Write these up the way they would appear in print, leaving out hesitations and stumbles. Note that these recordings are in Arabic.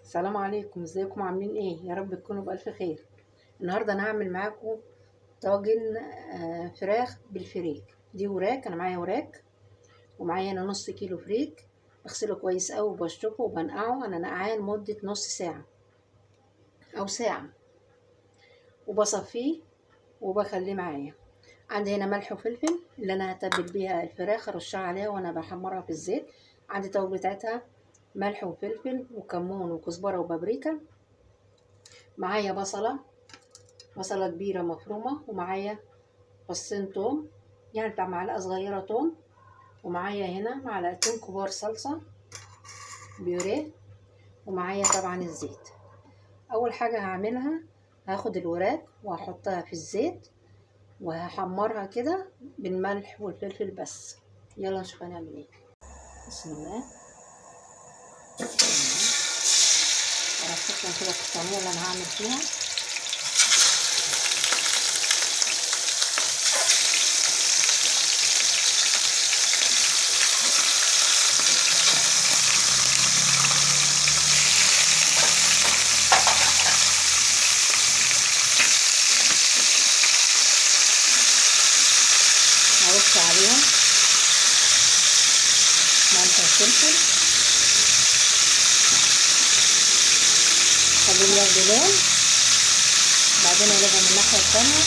السلام عليكم، ازيكم عاملين ايه؟ يا رب تكونوا بألف خير. النهارده انا هعمل معاكم طاجن فراخ بالفريك. دي وراك، انا معايا وراك ومعايا هنا نص كيلو فريك. بغسله كويس قوي وبشطفه وبنقعه. انا نقعاه لمده نص ساعه او ساعه، وبصفيه وبخليه معايا. عندي هنا ملح وفلفل اللي انا هتبل بيها الفراخ، ارشها عليها وانا بحمرها في الزيت. عندي توابل بتاعتها ملح وفلفل وكمون وكزبره وبابريكا. معايا بصلة كبيرة مفرومة، ومعايا فصين توم، يعني بتاع معلقة صغيرة توم. ومعايا هنا معلقتين كبار صلصة بيوريه. ومعايا طبعا الزيت. أول حاجة هعملها، هاخد الوراك وهحطها في الزيت وهحمرها كده بالملح والفلفل بس. يلا نشوف هنعمل ايه. بسم الله. هرصصهم كده في الصينية اللي أنا هعمل فيها. هرص عليهم ملح وفلفل، خليهم ياخدوا لون. بعدين اقلبهم من الناحية التانية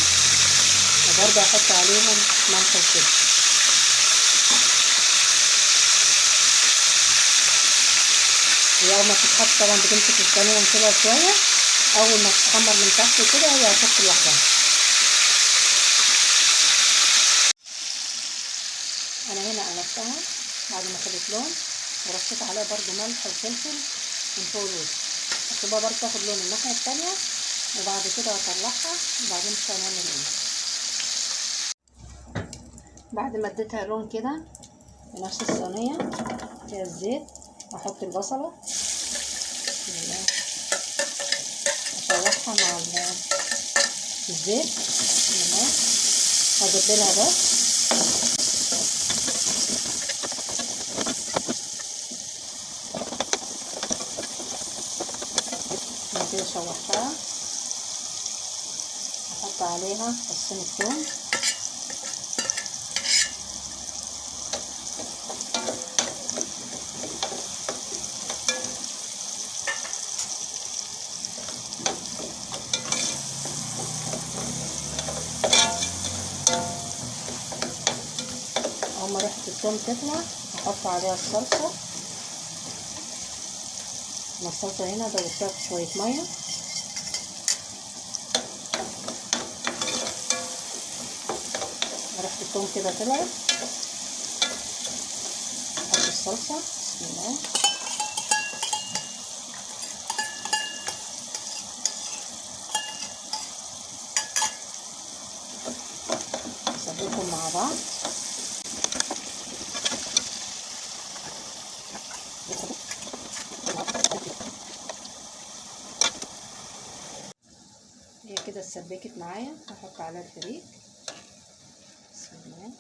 وبرضه احط عليهم ملح وفلفل. هي اول ما تتحط طبعا بتمسك الصينية كده شوية. اول ما تتحمر من تحت كده هي هتفك لوحدها. انا هنا قلبتها بعد ما خدت لون، ورشيت عليها برضو ملح وفلفل من فوق الوش. هسيبها برضو تاخد لون الناحية التانية، وبعد كده هطلعها وبعدين مش هنعمل ايه. بعد ما اديتها لون كده في نفس الصينية فيها الزيت، احط البصلة اشوحها مع الزيت. هدبلها بس. بعد كده شوحتها، احط عليها فصين الثوم، اول ما ريحة الثوم تطلع احط عليها الصلصة. انا الصلصة هنا ضربتها في شوية مية. ريحة الثوم كده طلعت، احط الصلصة. بسم الله. اسبكهم مع بعض. هي كده اتسبكت معايا، هحط عليها الفريك. بسم الله.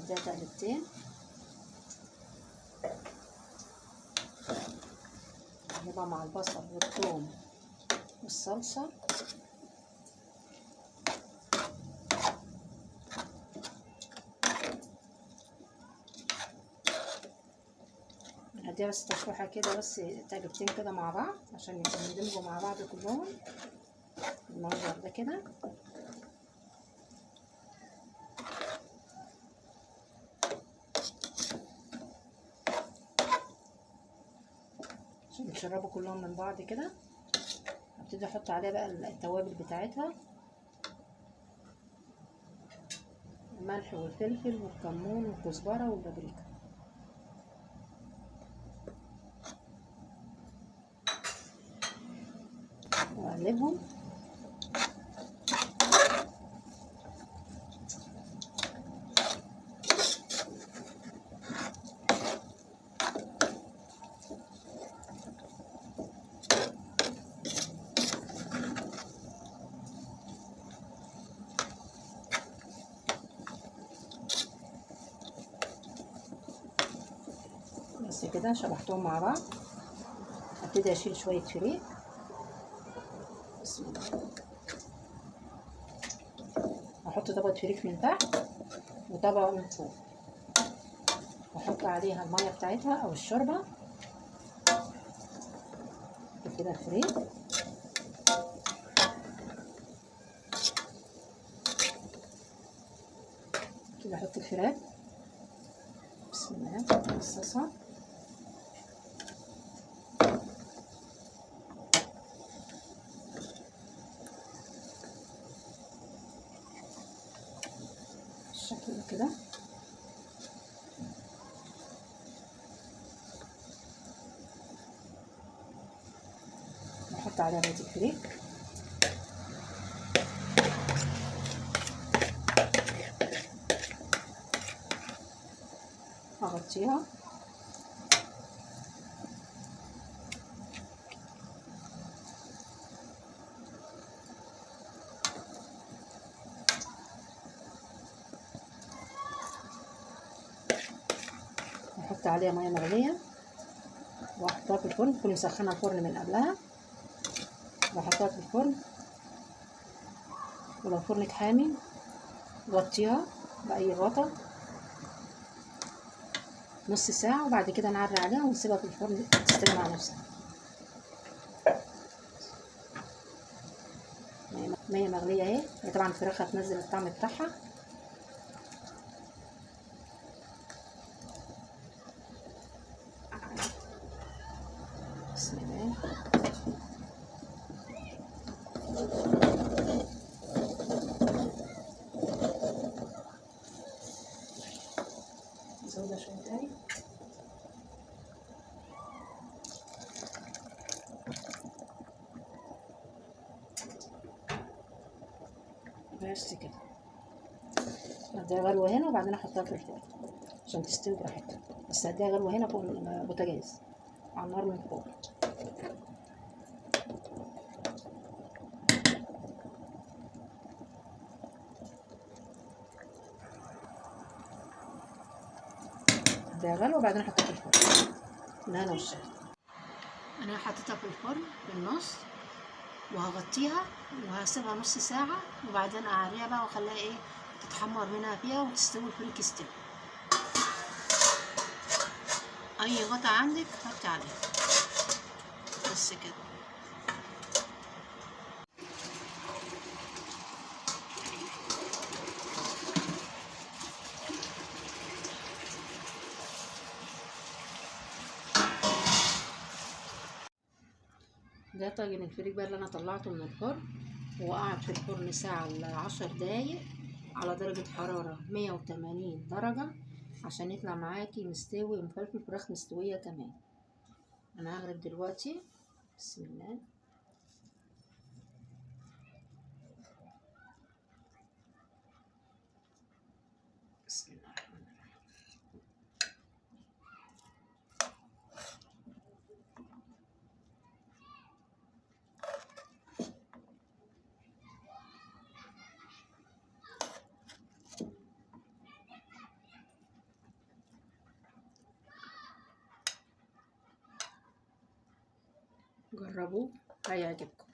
اديها تقلبتين، اقلبها مع البصل والثوم والصلصة. هديها بس تشويحة كده، بس تقلبتين كده مع بعض عشان يندمجوا مع بعض كلهم بالمنظر ده كده. عشان يشربوا كلهم من بعض كده، هبتدي احط عليها بقى التوابل بتاعتها، الملح والفلفل والكمون والكزبرة والبابريكا، واقلبهم. كده شبحتهم مع بعض. هبتدي اشيل شويه فريك. بسم الله. هحط طبقه فريك من تحت وطبقه من فوق، واحط عليها الميه بتاعتها او الشوربه كده الفريك. كده احط الفراخ. بسم الله. اقصصها. بالشكل ده كده. نحط عليها بقية الفريك. اغطيها. احط عليها ميه مغليه واحطها في الفرن. تكوني مسخنه الفرن من قبلها واحطها في الفرن. ولو فرنك حامي غطيها باي غطا نص ساعه، وبعد كده نعري عليها ونسيبها في الفرن تستوي مع نفسها. ميه مغليه اهي. هي طبعا الفراخ هتنزل الطعم بتاعها. بسم الله. نزودها شويه تاني. بس كده. هديها غلوه هنا وبعدين احطها في الفرن عشان تستوي براحتها. بس هديها غلوه هنا فوق البوتاجاز على النار من فوق. هديها غلوه وبعدين احطها في الفرن. بالهنا والشفا. انا حطيتها في الفرن في النص وهغطيها وهسيبها نص ساعه، وبعدين اعريها بقى واخليها ايه تتحمر منها فيها وتستوي. الفريك يستوي. اي غطا عندك حطي عليه. بس كده. ده طاجن الفريك بقى اللي انا طلعته من الفرن وقعد في الفرن ساعة ل10 دقايق على درجة حرارة 180 درجة عشان يطلع معاكي مستوي ومفلفل. فراخ مستوية كمان. انا هغرب دلوقتي. بسم الله. بسم الله الرحمن الرحيم. جربوه هيعجبكم.